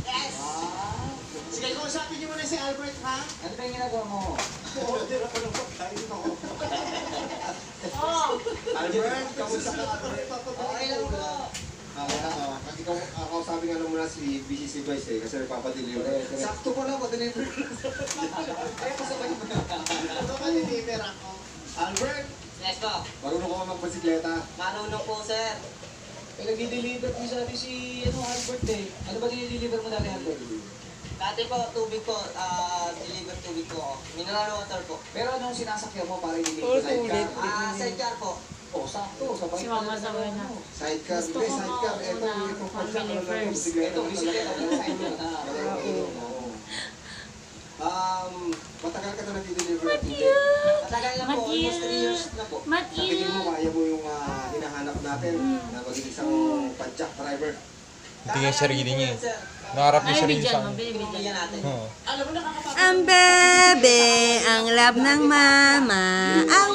Yes! Sige, kausapin niyo muna si Albert, ha? Ano ba yung ginagawa mo? Order ako ng pagkain mo. Oh! Albert, kamusta ka, Albert? Okay lang po. Okay lang, oh. Kasi kausapin nga lang muna si BCC Boys eh, kasi nagpapadeliver. Sakto ko lang, pa-deliver. Kaya kasabay mo na. Ito ka, deliver ako. Albert, Yes po. marunong ko magpasikleta. Marunong po, sir. Eh, nag-deliver din sabi si Albert eh. Ano ba dinideliver mo dati, Albert? Dati po, tubig po. Deliver tubig po ako. Mineral water po. Pero anong sinasakyan mo para i-deliver? Sidecar. Sidecar po. Oh, sakto. Sabay Si Mama sabay na. Sidecar. Gusto Hindi, ko sidecar. nga Ito, una, itong family first. Ito, bisikleta mo sa inyo. Matagal ka na nag-deliver ng tubig. Matagal na po. Almost 3 years na po. Sa tingin mo, kaya mo yung hinahanap natin na maging isang padjak driver. Hindi niya sarili niya. Nangarap niya Ay, sarili bigyan sa mo, akin. bibigyan. Bigyan natin. Oo. Ang bebe, ang love ng mama, ang